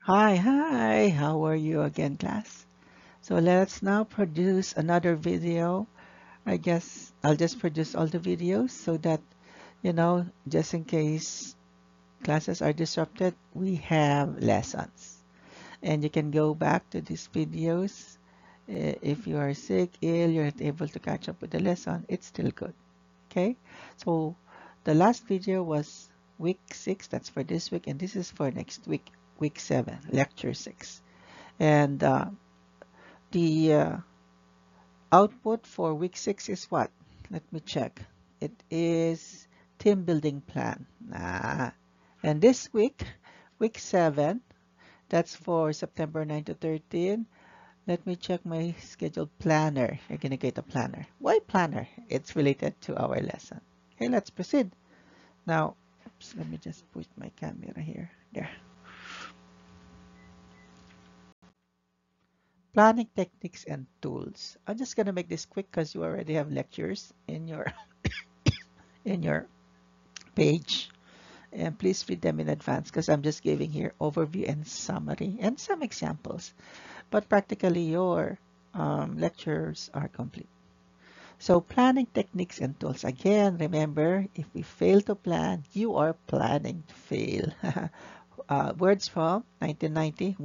Hi, how are you again, class? So let's now produce another video. I guess I'll just produce all the videos so that, just in case classes are disrupted, we have lessons. And you can go back to these videos. If you are sick, ill, you're not able to catch up with the lesson, it's still good. Okay? So the last video was week 6, that's for this week, and this is for next week, week 7, lecture 6. And the output for week 6 is what? Let me check. It is team building plan. And this week, week 7, that's for September 9 to 13. Let me check my scheduled planner. You're going to get a planner. Why planner? It's related to our lesson. Okay, let's proceed. Now, oops, let me just put my camera here. There. Planning techniques and tools. I'm just going to make this quick because you already have lectures in your in your page, and please read them in advance because I'm just giving here overview and summary and some examples, but practically your lectures are complete. So planning techniques and tools. Again, remember, if we fail to plan, you are planning to fail. Words from 1990,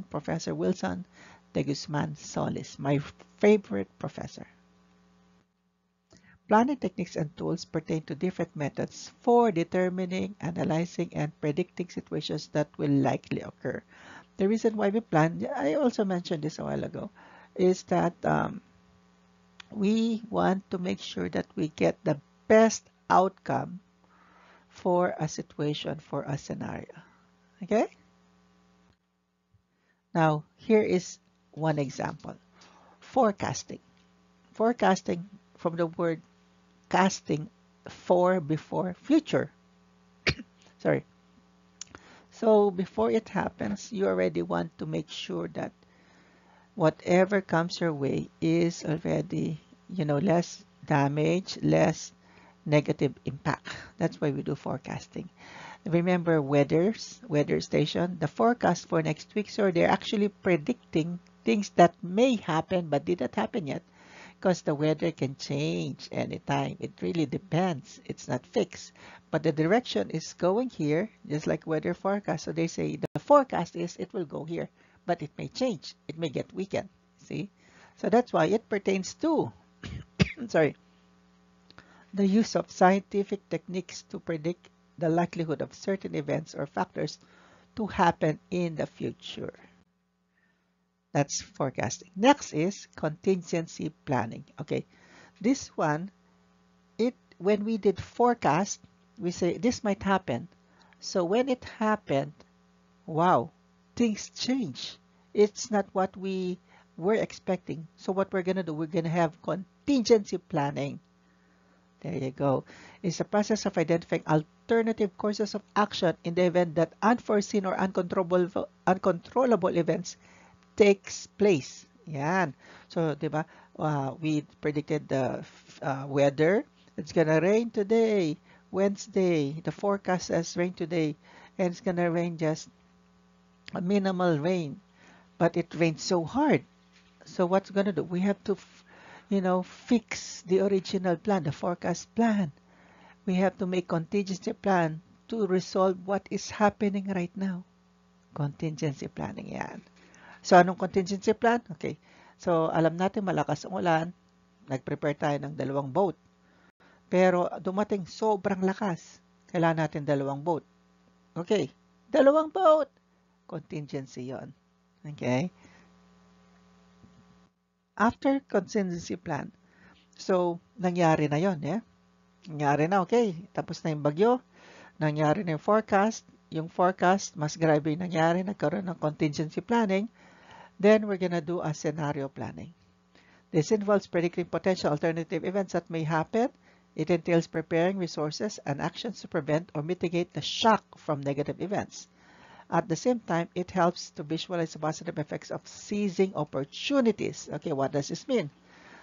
Professor Wilson de Guzman Solis, my favorite professor. Planning techniques and tools pertain to different methods for determining, analyzing, and predicting situations that will likely occur. The reason why we plan, I also mentioned this a while ago, is that we want to make sure that we get the best outcome for a situation, for a scenario. Okay? Now, here is one example. Forecasting. Forecasting from the word casting, for before future. Sorry. So before it happens, you already want to make sure that whatever comes your way is already, less damage, less negative impact. That's why we do forecasting. Remember weather station, the forecast for next week, so they're actually predicting things that may happen but did not happen yet because the weather can change anytime. It really depends. It's not fixed. But the direction is going here, just like weather forecast. So they say the forecast is it will go here, but it may change. It may get weakened. See? So that's why it pertains to, sorry, the use of scientific techniques to predict the likelihood of certain events or factors to happen in the future. That's forecasting. Next is contingency planning. Okay, this one, when we did forecast, we say this might happen. So when it happened, wow, things change. It's not what we were expecting. So what we're gonna do, we're gonna have contingency planning. There you go. It's a process of identifying alternative courses of action in the event that unforeseen or uncontrollable events takes place. Yan. So, di ba, we predicted the weather. It's gonna rain today, Wednesday. The forecast says rain today, and it's gonna rain just a minimal rain, but it rains so hard. So what's gonna do? We have to, fix the original plan, the forecast plan. We have to make contingency plan to resolve what is happening right now. Contingency planning yan. So, anong contingency plan? Okay. So, alam natin malakas ang ulan. Nag-prepare tayo ng dalawang boat. Pero dumating sobrang lakas. Kailangan natin dalawang boat. Okay. Dalawang boat. Contingency yon. Okay. After contingency plan. So, nangyari na yon. Yeah? Nangyari na. Okay. Tapos na yung bagyo. Nangyari na yung forecast. Yung forecast, mas grabe yung nangyari. Nagkaroon ng contingency planning. Then we're gonna do a scenario planning. This involves predicting potential alternative events that may happen. It entails preparing resources and actions to prevent or mitigate the shock from negative events. At the same time, it helps to visualize the positive effects of seizing opportunities. Okay, what does this mean?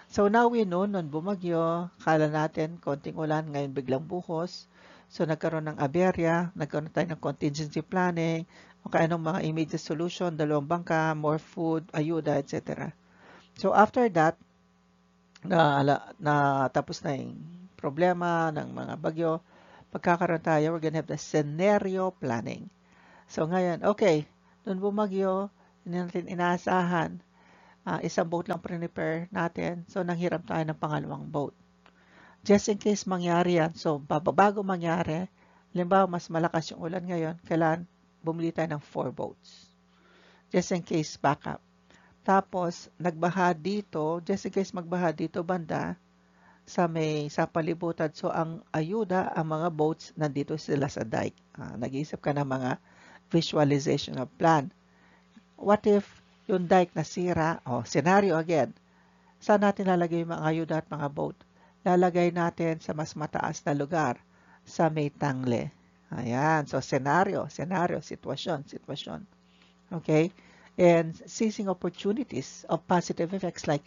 So now we know, noon bumagyo, kala natin konting ulan, ngayon biglang buhos. So nagkaroon ng aberya, nagkaroon tayo ng contingency planning. Okay, anong mga immediate solution, dalawang bangka, more food, ayuda, etc. So after that, na tapos na yung problema ng mga bagyo, pagkakaroon tayo, we're gonna have the scenario planning. So ngayon, okay, nung bumagyo, hindi natin inaasahan, isang boat lang prepare natin, so nanghiram tayo ng pangalawang boat. Just in case mangyari yan, so bago mangyari, halimbawa mas malakas yung ulan ngayon, kailan bumili tayo ng 4 boats. Just in case backup. Tapos, nagbaha dito, just in case magbaha dito banda, sa palibutan. So, ang ayuda, ang mga boats, nandito sila sa dike. Nag-iisip ka ng mga visualization of plan. What if yung dike nasira? Scenario again. Saan natin lalagay yung mga ayuda at mga boat? Lalagay natin sa mas mataas na lugar, sa may tangle. Ayan. So, scenario, sitwasyon. Okay? And seizing opportunities of positive effects like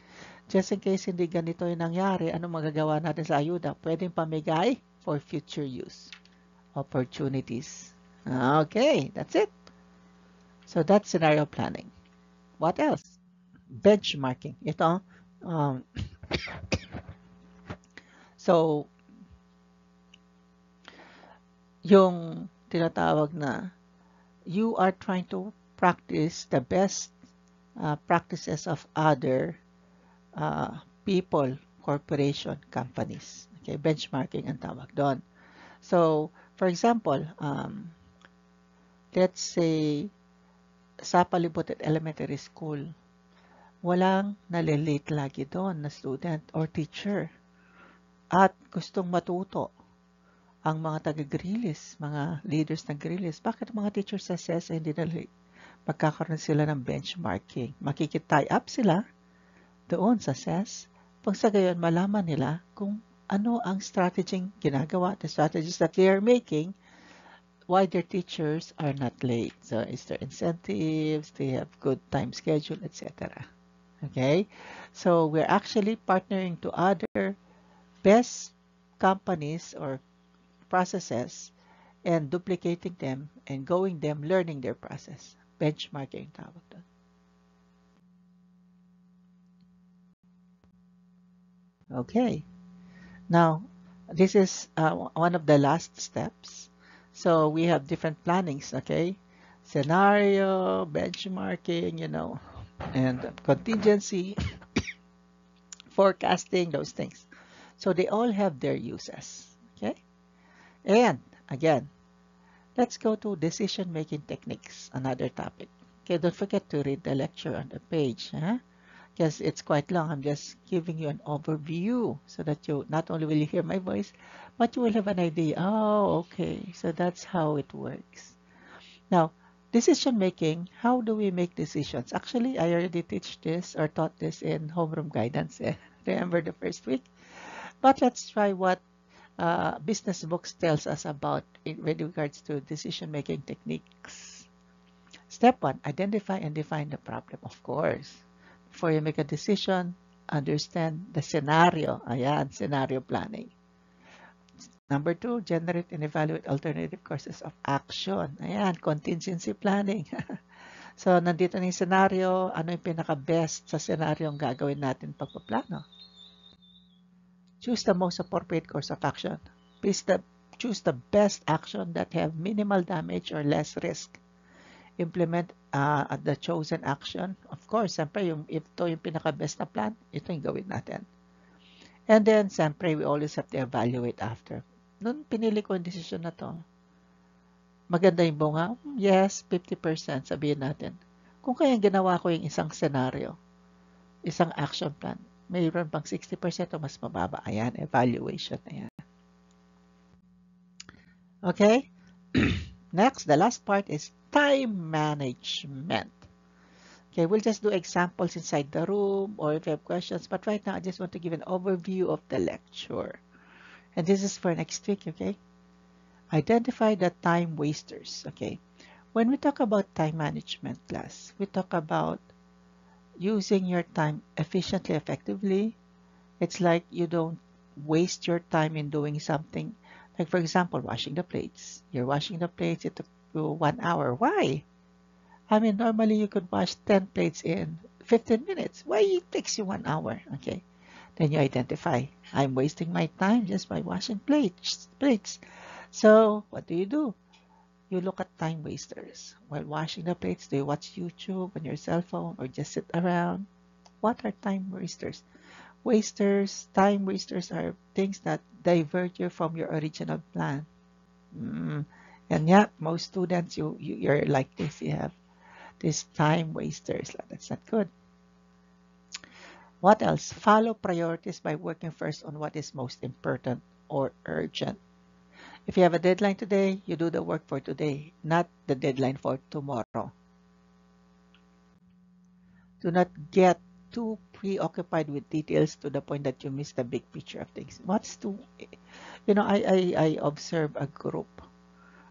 just in case hindi ganito yung nangyari, anong magagawa natin sa ayuda? Pwedeng pamigay for future use. Opportunities. Okay, that's it. So that's scenario planning. What else? Benchmarking. Ito, so, yung tinatawag na you are trying to practice the best practices of other people, corporation, companies. Okay, benchmarking ang tawag doon. So, for example, let's say sa Palibutet Elementary School, walang nalilate lagi doon na student or teacher at gustong matuto ang mga taga-Grilis, mga leaders ng Grilis. Bakit mga teachers sa SES hindi nalilate? Magkakaroon sila ng benchmarking. Makikitay up sila doon sa SES. Pag sa gayon, malaman nila kung ano ang strategy ginagawa, the strategies that they are making, why their teachers are not late. So, is there incentives, they have good time schedule, etc. Okay? So, we're actually partnering to other best companies or processes and duplicating them and going them, learning their process. Benchmarking tawag doon. Okay. Now, this is one of the last steps. So we have different plannings, okay? Scenario, benchmarking, and contingency, forecasting, those things. So they all have their uses, okay? And again, let's go to decision-making techniques, another topic. Okay, don't forget to read the lecture on the page, because it's quite long. I'm just giving you an overview so that you not only will you hear my voice, but you will have an idea. Oh, okay, so that's how it works. Now, decision making, how do we make decisions? Actually, I already teach this or taught this in homeroom guidance. Remember the first week? But let's try what business books tells us about with regards to decision making techniques. Step 1, identify and define the problem, of course. Before you make a decision, understand the scenario. Ayan, scenario planning. Number 2, generate and evaluate alternative courses of action. Ayan, contingency planning. So, nandito na yung scenario. Ano yung pinaka-best sa scenario ang gagawin natin pagpaplano? Choose the most appropriate course of action. Please choose the best action that have minimal damage or less risk. Implement the chosen action. Of course, siyempre, if ito yung pinaka-best na plan, ito yung gawin natin. And then, siyempre, we always have to evaluate after. Noon pinili ko yung decision na to, maganda yung bunga? Yes, 50%, sabihin natin. Kung kaya ginawa ko yung isang scenario, isang action plan, mayroon pang 60% o mas mababa. Ayan, evaluation. Ayan. Okay? Next, the last part is time management. Okay, we'll just do examples inside the room or if you have questions. But right now, I just want to give an overview of the lecture. And this is for next week, okay? Identify the time wasters, okay? When we talk about time management class, we talk about using your time efficiently, effectively. It's like you don't waste your time in doing something. Like, for example, washing the plates. You're washing the plates, it took you 1 hour. Why? I mean, normally you could wash 10 plates in 15 minutes. Why it takes you 1 hour? Okay. Then you identify, I'm wasting my time just by washing plates. So what do? You look at time wasters. While washing the plates, do you watch YouTube on your cell phone or just sit around? What are time wasters? Time wasters are things that divert you from your original plan. Mm. And yeah, most students, you're like this. You have these time wasters. That's not good. What else? Follow priorities by working first on what is most important or urgent. If you have a deadline today, you do the work for today, not the deadline for tomorrow. Do not get too preoccupied with details to the point that you miss the big picture of things. I observed a group,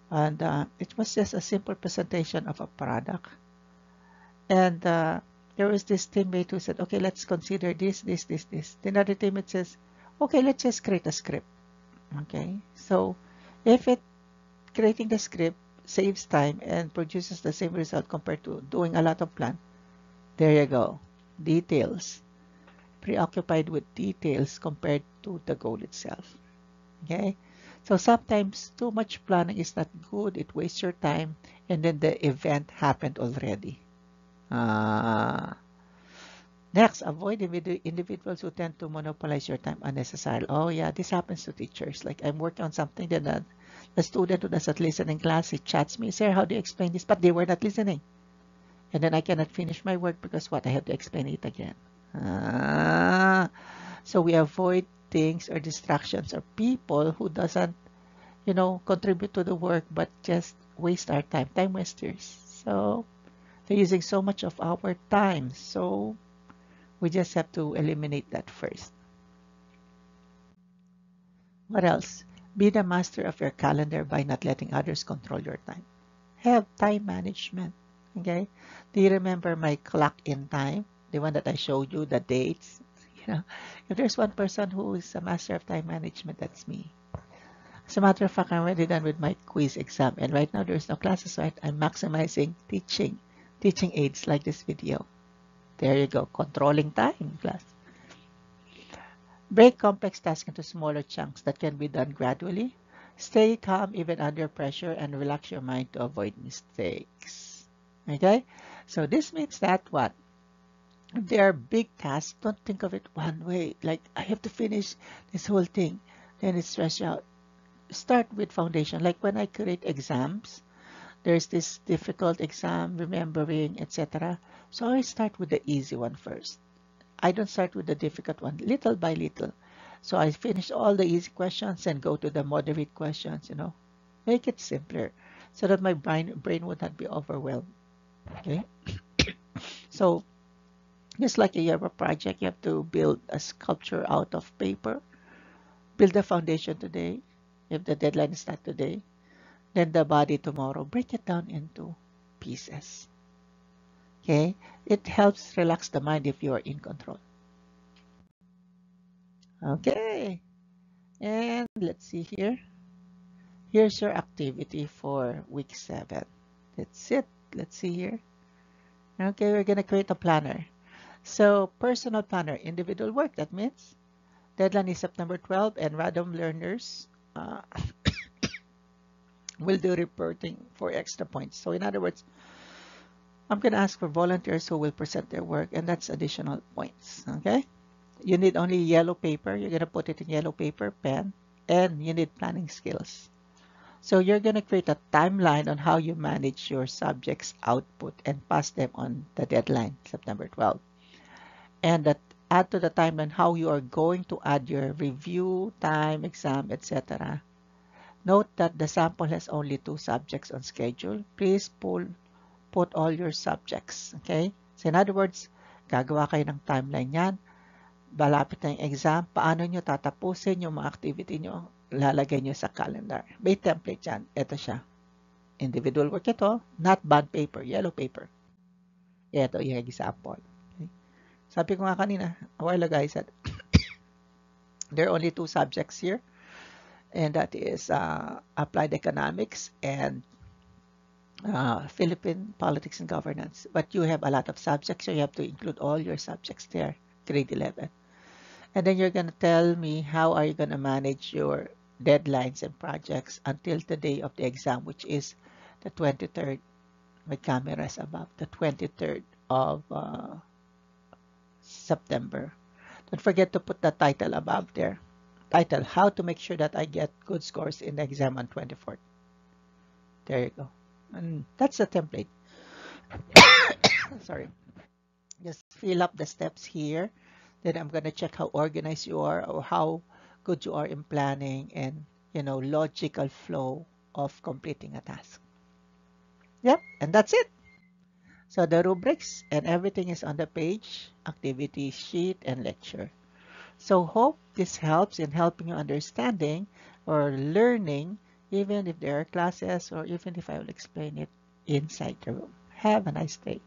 and it was just a simple presentation of a product. And there was this teammate who said, okay, let's consider this, this, this, this. The other teammate says, okay, let's just create a script. Okay, so if creating the script saves time and produces the same result compared to doing a lot of plan, there you go. Details. Preoccupied with details compared to the goal itself. Okay, so sometimes too much planning is not good. It wastes your time, and then the event happened already. Next, avoid individuals who tend to monopolize your time unnecessarily. Oh yeah, this happens to teachers. Like I'm working on something, then the student who doesn't listen in class, he chats me, sir, how do you explain this? But they were not listening. And then I cannot finish my work because what? I have to explain it again. So we avoid things or distractions or people who doesn't, contribute to the work but just waste our time. Time wasters. So they're using so much of our time. So we just have to eliminate that first. What else? Be the master of your calendar by not letting others control your time. Have time management. Okay? Do you remember my clock in time? The one that I showed you, the dates? If there's one person who is a master of time management, that's me. As a matter of fact, I'm already done with my quiz exam. And right now, there's no classes, right? I'm maximizing teaching aids like this video. There you go. Controlling time, class. Break complex tasks into smaller chunks that can be done gradually. Stay calm even under pressure and relax your mind to avoid mistakes. Okay? So this means that what? If there are big tasks, don't think of it one way. Like, I have to finish this whole thing. Then it's stressed out. Start with foundation. Like when I create exams, there's this difficult exam, remembering, etc. So I start with the easy one first. I don't start with the difficult one, little by little. So I finish all the easy questions and go to the moderate questions, Make it simpler so that my brain would not be overwhelmed. Okay? So just like you have a project, you have to build a sculpture out of paper. Build the foundation today. If the deadline is not today, then the body tomorrow. Break it down into pieces. Okay? It helps relax the mind if you are in control. Okay. And let's see here. Here's your activity for week 7. That's it. Let's see here. Okay, we're going to create a planner. So, personal planner, individual work. That means deadline is September 12th, and random learners will do reporting for extra points. So, in other words, I'm going to ask for volunteers who will present their work, and that's additional points. Okay? You need only yellow paper. You're going to put it in yellow paper, pen, and you need planning skills. So you're going to create a timeline on how you manage your subjects' output and pass them on the deadline, September 12th. And add to the timeline how you are going to add your review, time, exam, etc. Note that the sample has only 2 subjects on schedule. Please put all your subjects. Okay? So in other words, gagawa kayo ng timeline yan. Malapit na yung exam, paano nyo tatapusin yung mga activity nyo, lalagay nyo sa calendar. May template yan. Ito siya. Individual work ito, not bond paper, yellow paper. Ito yung example. Okay. Sabi ko nga kanina, a while ago I said, there are only 2 subjects here, and that is applied economics and Philippine politics and governance, but you have a lot of subjects, so you have to include all your subjects there, grade 11. And then you're going to tell me how are you going to manage your deadlines and projects until the day of the exam, which is the 23rd. My camera is above the 23rd of September. Don't forget to put the title above there. Title, how to make sure that I get good scores in the exam on 24th. There you go. And that's the template. Sorry. Just fill up the steps here. Then I'm going to check how organized you are or how good you are in planning and, logical flow of completing a task. Yep, and that's it. So the rubrics and everything is on the page, activity sheet and lecture. So hope this helps in helping you understanding or learning, even if there are classes or even if I will explain it inside the room. Have a nice day.